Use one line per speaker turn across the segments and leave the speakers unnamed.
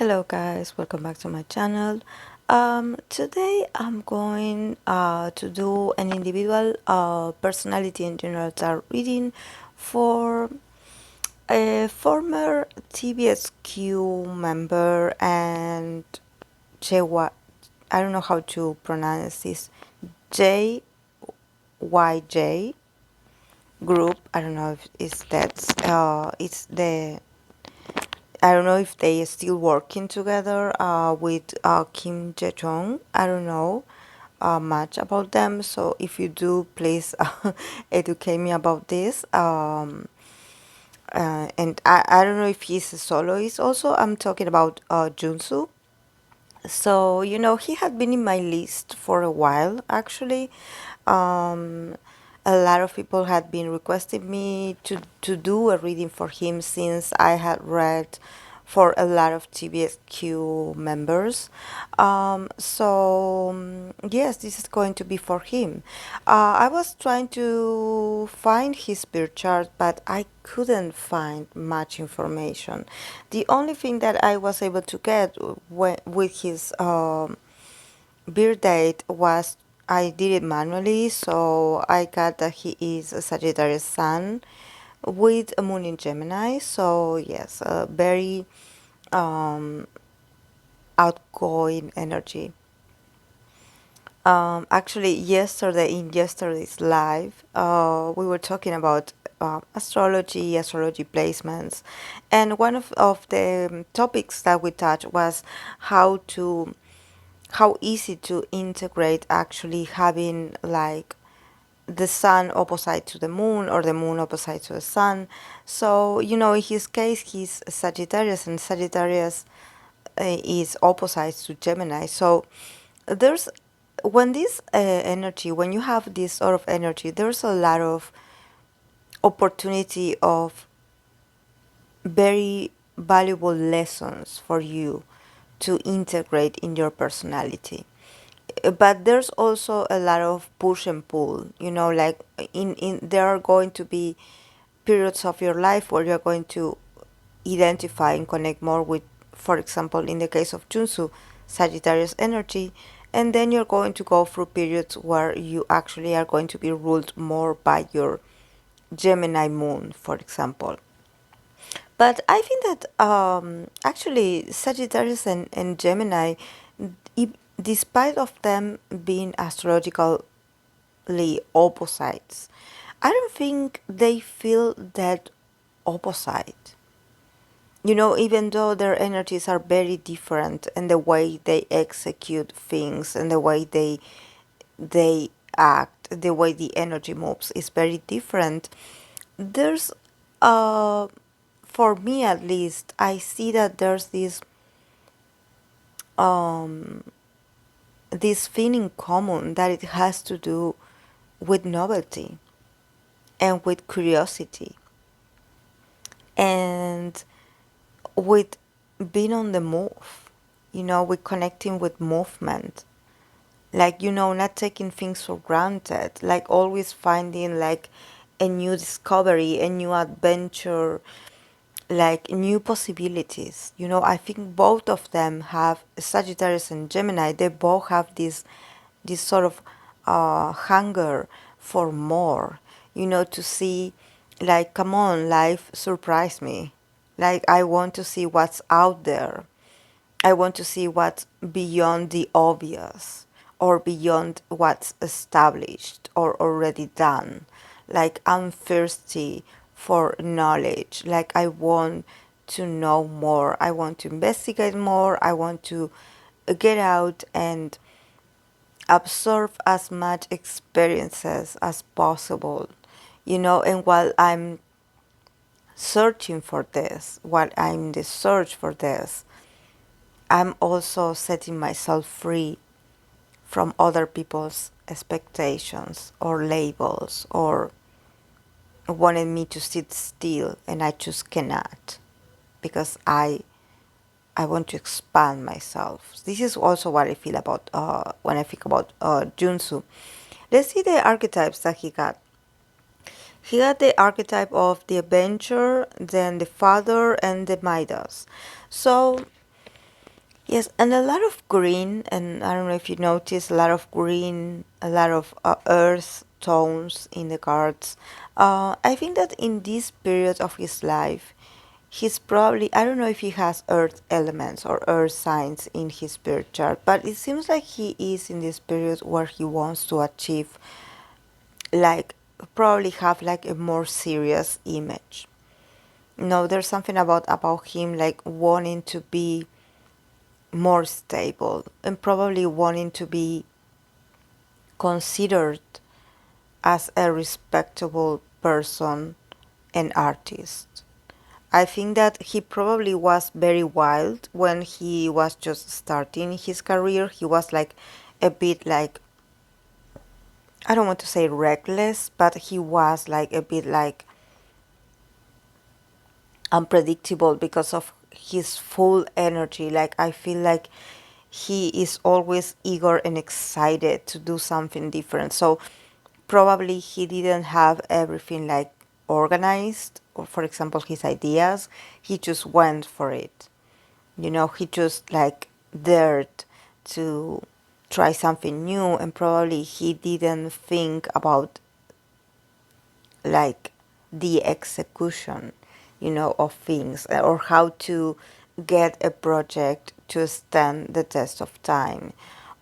Hello guys, welcome back to my channel. Today I'm going to do an individual personality and general tarot reading for a former TBSQ member and JY, I don't know how to pronounce this, JYJ group. I don't know if it's the I don't know if they are still working together with Kim Jae-jong. I don't know much about them, so if you do, please educate me about this. And I don't know if he's a soloist also. I'm talking about JUNSU. So, he had been in my list for a while, actually. Um, a lot of people had been requesting me to do a reading for him since I had read for a lot of TBSQ members. Yes, this is going to be for him. I was trying to find his birth chart, but I couldn't find much information. The only thing that I was able to get with his birth date was I did it manually, so I got that he is a Sagittarius Sun with a moon in Gemini. So yes, a very um, outgoing energy. Actually, in yesterday's live, we were talking about astrology placements, and one of the topics that we touched was how easy to integrate actually having like the sun opposite to the moon or the moon opposite to the sun. So, in his case, he's Sagittarius, and Sagittarius is opposite to Gemini. So, there's when you have this sort of energy, there's a lot of opportunity of very valuable lessons for you to integrate in your personality. But there's also a lot of push and pull, like in there are going to be periods of your life where you're going to identify and connect more with, for example, in the case of Junsu, Sagittarius energy, and then you're going to go through periods where you actually are going to be ruled more by your Gemini moon, for example. But I think that actually Sagittarius and Gemini, despite of them being astrologically opposites, I don't think they feel that opposite. Even though their energies are very different and the way they execute things and the way they act, the way the energy moves is very different. There's uh for me at least, I see that there's um this thing in common that it has to do with novelty and with curiosity and with being on the move, with connecting with movement, like, not taking things for granted, like always finding like a new discovery, a new adventure, like new possibilities. I think both of them have, Sagittarius and Gemini, they both have this sort of hunger for more, to see, like, come on, life surprise me. Like, I want to see what's out there. I want to see what's beyond the obvious or beyond what's established or already done. Like, I'm thirsty for knowledge. Like, I want to know more. I want to investigate more. I want to get out and absorb as much experiences as possible. And while I'm searching for this, while I'm in the search for this, I'm also setting myself free from other people's expectations or labels or wanting me to sit still, and I just cannot because I want to expand myself. This is also what I feel about when I think about Junsu. Let's see the archetypes that he got. He got the archetype of the adventure, then the father, and the Midas. So Yes, and a lot of green, and I don't know if you notice, a lot of green, a lot of earth tones in the cards. I think that in this period of his life, he's probably, I don't know if he has earth elements or earth signs in his birth chart, but it seems like he is in this period where he wants to achieve, like, probably have like a more serious image. No, there's something about him like wanting to be more stable and probably wanting to be considered as a respectable person and artist. I think that he probably was very wild when he was just starting his career. He was like a bit like, I don't want to say reckless, but he was like a bit like unpredictable because of his full energy. Like, I feel like he is always eager and excited to do something different. So probably he didn't have everything like organized, or for example his ideas. He just went for it. He just like dared to try something new, and probably he didn't think about like the execution, of things, or how to get a project to stand the test of time,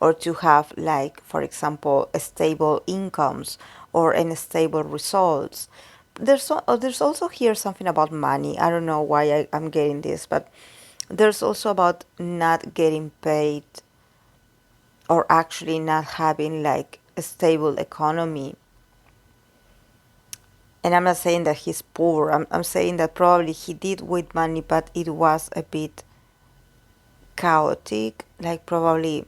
or to have like, for example, a stable incomes or any stable results. There's also here something about money. I don't know why I'm getting this, but there's also about not getting paid, or actually not having like a stable economy. And I'm not saying that he's poor. I'm saying that probably he did with money, but it was a bit chaotic. Like, probably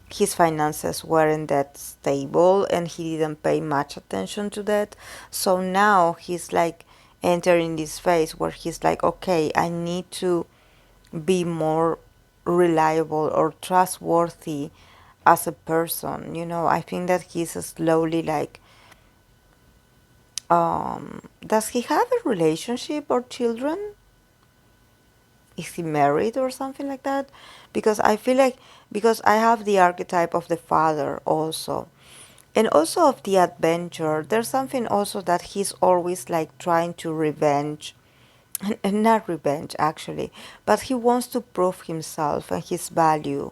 his finances weren't that stable and he didn't pay much attention to that. So now he's like entering this phase where he's like, okay, I need to be more reliable or trustworthy as a person. I think that he's slowly like, does he have a relationship or children? Is he married or something like that? Because I feel like, because I have the archetype of the father also, and also of the adventure. There's something also that he's always like trying to revenge, and not revenge actually, but he wants to prove himself and his value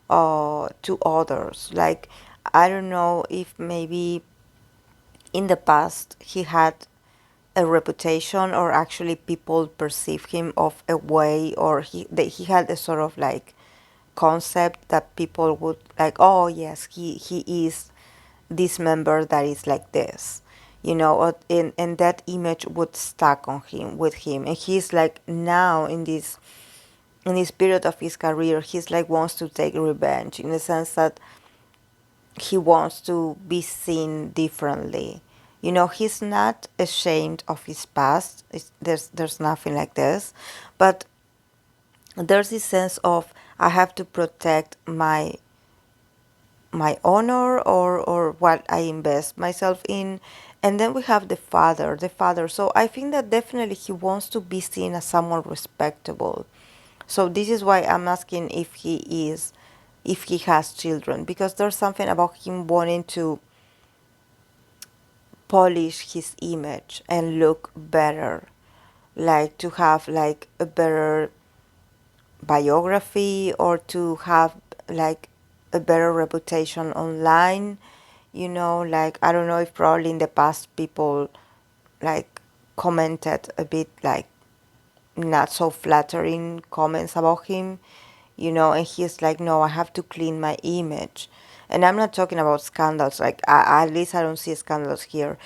to others. Like, I don't know if maybe in the past he had a reputation, or actually people perceive him of a way, or he had a sort of like concept that people would like, oh yes, he is this member that is like this, and that image would stuck on him with him. And he's like now in this period of his career, he's like wants to take revenge, in the sense that he wants to be seen differently. He's not ashamed of his past. There's nothing like this, but there's this sense of, I have to protect my honor, or what I invest myself in. And then we have the father. So I think that definitely he wants to be seen as someone respectable. So this is why I'm asking if he has children, because there's something about him wanting to polish his image and look better, like to have like a better biography, or to have like a better reputation online. Like, I don't know if probably in the past people like commented a bit like not so flattering comments about him, and he's like, no, I have to clean my image. And I'm not talking about scandals, like, at least I don't see scandals here.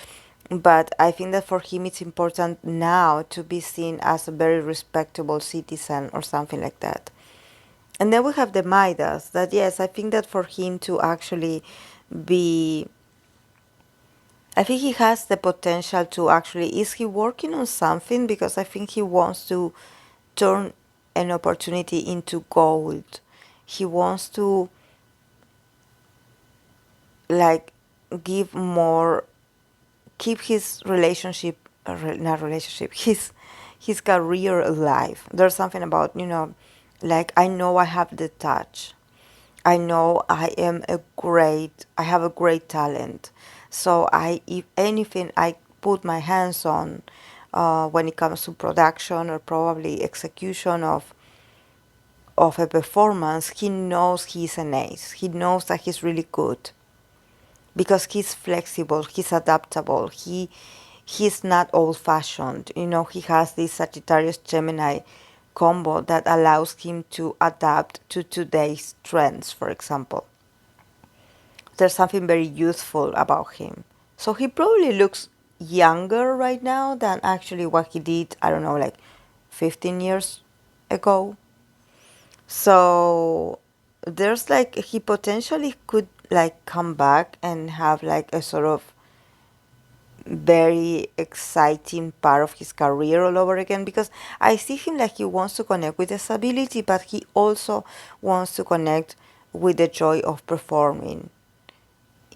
But I think that for him it's important now to be seen as a very respectable citizen or something like that. And then we have the Midas, that yes, I think that for him to actually be, I think he has the potential to actually, is he working on something? Because I think he wants to turn an opportunity into gold. He wants to like give more, keep his relationship, not relationship, his career alive. There's something about, Like, I know I have the touch. I know I have a great talent. So if anything I put my hands on, when it comes to production or probably execution of a performance, he knows he's an ace. He knows that he's really good because he's flexible, he's adaptable, he's not old fashioned. He has this Sagittarius Gemini combo that allows him to adapt to today's trends, for example. There's something very youthful about him. So he probably looks younger right now than actually what he did, I don't know, like 15 years ago. So there's like, he potentially could like come back and have like a sort of very exciting part of his career all over again, because I see him like he wants to connect with disability, but he also wants to connect with the joy of performing.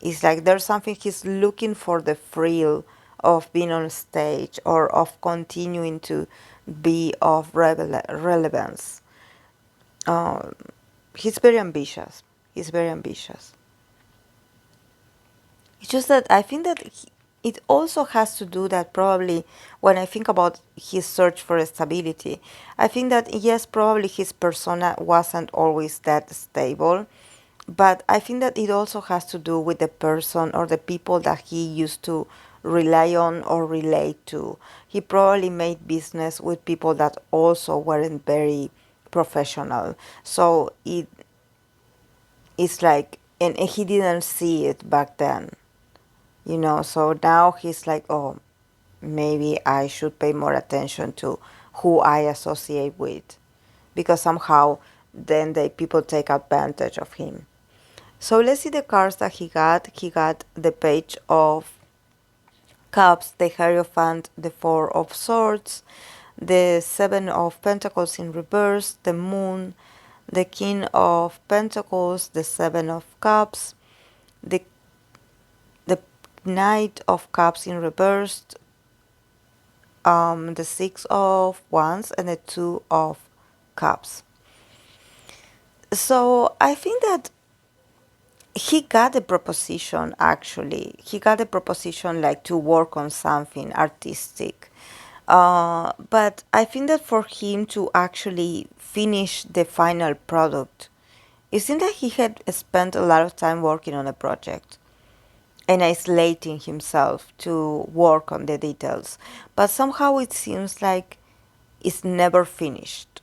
It's like there's something he's looking for, the thrill of being on stage or of continuing to be of relevance. Um, he's very ambitious. He's very ambitious. It's just that I think that it also has to do that probably when I think about his search for stability, I think that yes, probably his persona wasn't always that stable, but I think that it also has to do with the person or the people that he used to rely on or relate to. He probably made business with people that also weren't very professional. So it's like, and he didn't see it back then. So now he's like, oh, maybe I should pay more attention to who I associate with, because somehow then the people take advantage of him. So let's see the cards that he got. He got the Page of Cups, the Hierophant, the Four of Swords, the Seven of Pentacles in reverse, the Moon, the King of Pentacles, the Seven of Cups, the the Knight of Cups in reverse, the Six of Wands, and the Two of Cups. So I think that he got a proposition, actually. He got a proposition like to work on something artistic. But I think that for him to actually finish the final product, it seemed that he had spent a lot of time working on a project and isolating himself to work on the details. But somehow it seems like it's never finished.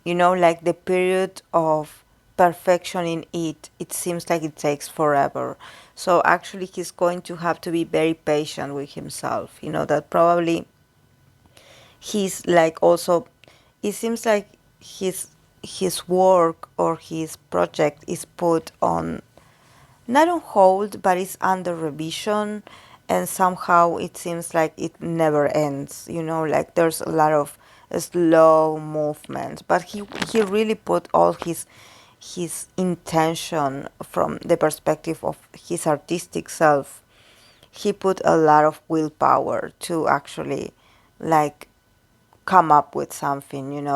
Like the period of perfection in it seems like it takes forever. So actually he's going to have to be very patient with himself. That probably he's like also, it seems like his work or his project is put on, not on hold, but it's under revision, and somehow it seems like it never ends. Like there's a lot of slow movement, but he really put all his intention from the perspective of his artistic self. He put a lot of willpower to actually like come up with something.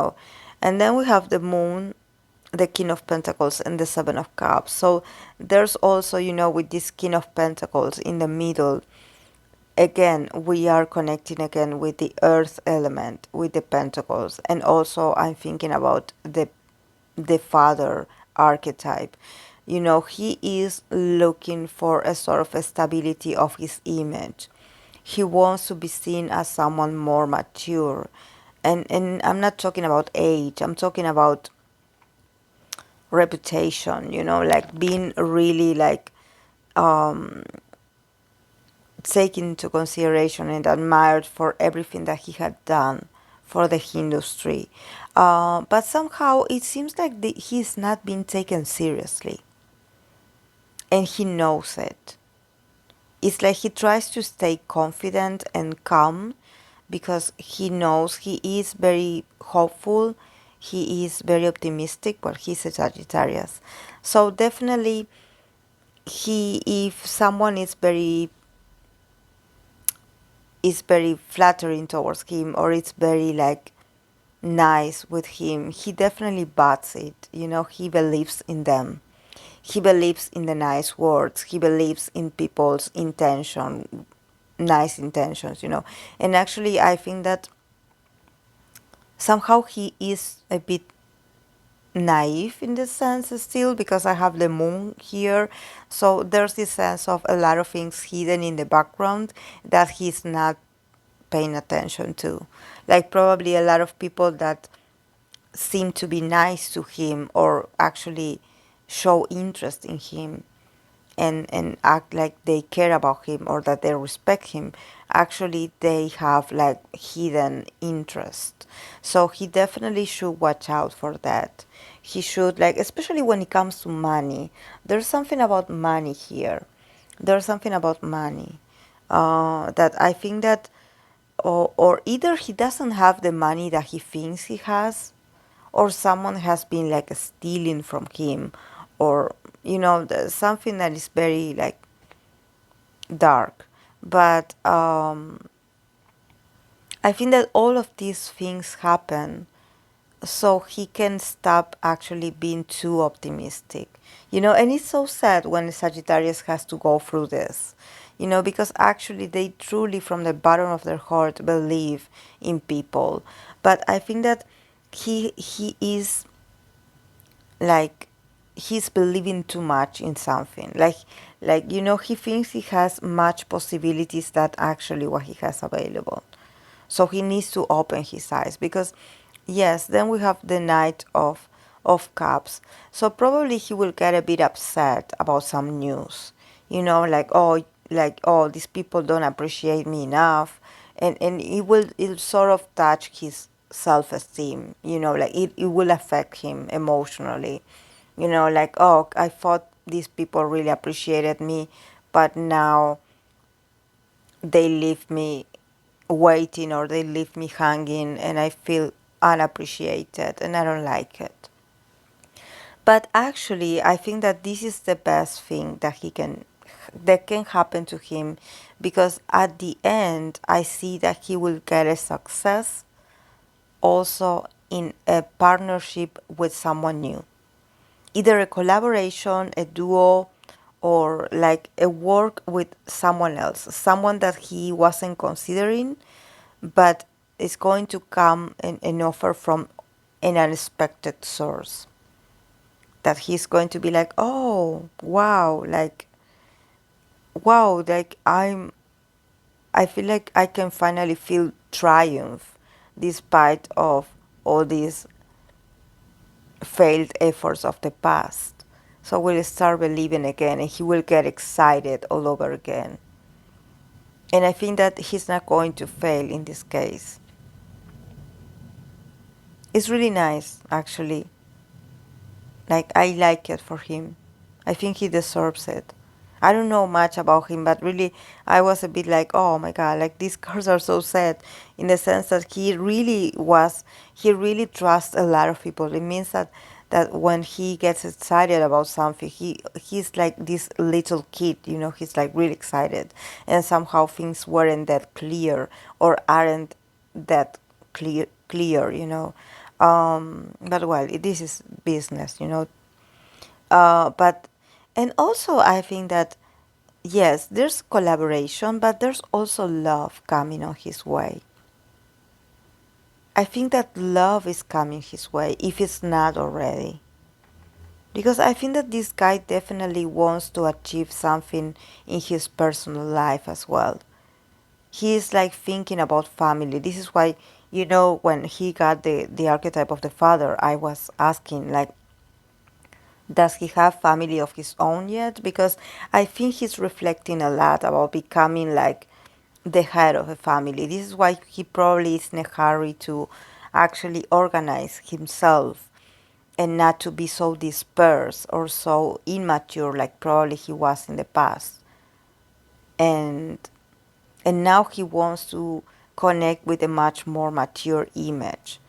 And then we have the Moon, the King of Pentacles, and the Seven of Cups. So there's also, with this King of Pentacles in the middle, again, we are connecting again with the earth element, with the pentacles. And also I'm thinking about the father archetype. He is looking for a sort of a stability of his image. He wants to be seen as someone more mature. And I'm not talking about age, I'm talking about reputation, like being really like taken into consideration and admired for everything that he had done for the industry. But somehow it seems like he's not being taken seriously. And he knows it. It's like he tries to stay confident and calm because he knows he is very hopeful. He is very optimistic, but he's a Sagittarius. So definitely if someone is very flattering towards him, or it's very like nice with him, he definitely bought it. He believes in them. He believes in the nice words. He believes in people's nice intentions. And actually, I think that somehow he is a bit naive in this sense still, because I have the moon here. So there's this sense of a lot of things hidden in the background that he's not paying attention to. Like probably a lot of people that seem to be nice to him or actually show interest in him and act like they care about him or that they respect him, actually they have like hidden interest. So he definitely should watch out for that. He should, like, especially when it comes to money. There's something about money here. There's something about money that I think that, or either he doesn't have the money that he thinks he has, or someone has been like stealing from him, or there's something that is very like dark. But I think that all of these things happen so he can stop actually being too optimistic. And it's so sad when Sagittarius has to go through this, because actually they truly from the bottom of their heart believe in people. But I think that he is like, he's believing too much in something, like he thinks he has much possibilities that actually what he has available. So he needs to open his eyes, because yes, then we have the Knight of Cups. So probably he will get a bit upset about some news, like, oh, these people don't appreciate me enough, and it'll sort of touch his self-esteem, like it will affect him emotionally, like, oh, I thought these people really appreciated me, but now they leave me waiting, or they leave me hanging, and I feel unappreciated and I don't like it. But actually, I think that this is the best thing that can happen to him, because at the end I see that he will get a success also in a partnership with someone new, either a collaboration, a duo, or like a work with someone else, someone that he wasn't considering, but it's going to come an offer from an unexpected source, that he's going to be like, oh, wow, like I feel like I can finally feel triumph despite of all these failed efforts of the past. So we'll start believing again, and he will get excited all over again. And I think that he's not going to fail in this case. It's really nice, actually. Like, I like it for him. I think he deserves it. I don't know much about him, but really, I was a bit like, oh my God, like these cards are so sad, in the sense that he really trusts a lot of people. It means that when he gets excited about something, he's like this little kid, he's like really excited, and somehow things weren't that clear, or aren't that clear. But well, this is business. But and also I think that yes, there's collaboration, but there's also love coming on his way. I think that love is coming his way, if it's not already. Because I think that this guy definitely wants to achieve something in his personal life as well. He is like thinking about family. This is why, when he got the archetype of the father, I was asking, like, does he have family of his own yet? Because I think he's reflecting a lot about becoming like the head of a family. This is why he probably is in a hurry to actually organize himself and not to be so dispersed or so immature like probably he was in the past. And now he wants to connect with a much more mature image,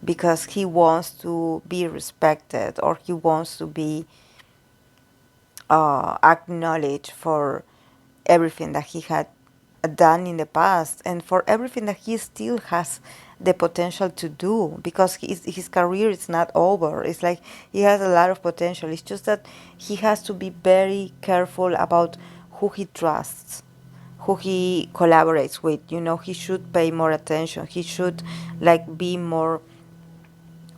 because he wants to be respected, or he wants to be acknowledged for everything that he had done in the past, and for everything that he still has the potential to do, because his career is not over. It's like he has a lot of potential. It's just that he has to be very careful about who he trusts, who he collaborates with. He should pay more attention. He should like be more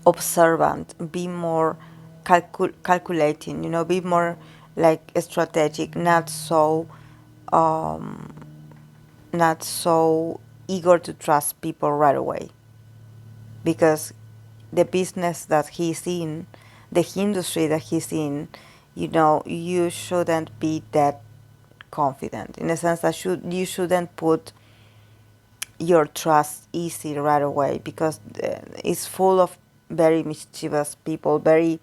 observant, be more calculating, be more like strategic, not so eager to trust people right away, because the business that he's in, the industry that he's in, you shouldn't be that confident, in the sense that you shouldn't put your trust easy right away, because it's full of very mischievous people, very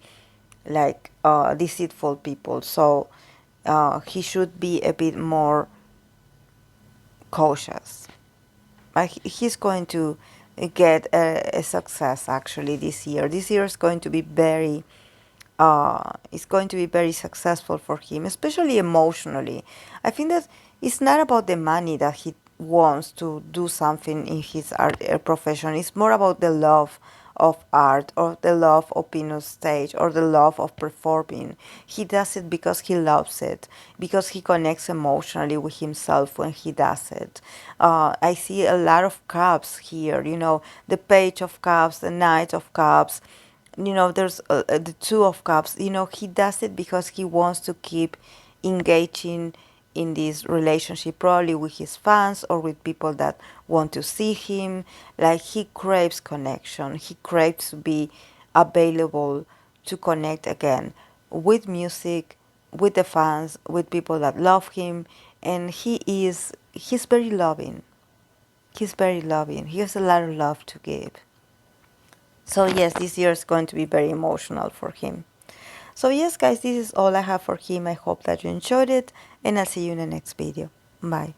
like deceitful people. So he should be a bit more cautious. He's going to get a success actually this year. This year is going to be very successful for him, especially emotionally. I think that it's not about the money that he wants to do something in his art profession. It's more about the love of art, or the love of being on stage, or the love of performing. He does it because he loves it, because he connects emotionally with himself when he does it. I see a lot of cups here, the page of cups, the knight of cups. There's the two of cups. He does it because he wants to keep engaging in this relationship, probably with his fans or with people that want to see him. Like, he craves connection. He craves to be available to connect again with music, with the fans, with people that love him. And he's very loving. He's very loving. He has a lot of love to give. So yes, this year is going to be very emotional for him. So yes, guys, this is all I have for him. I hope that you enjoyed it, and I'll see you in the next video. Bye.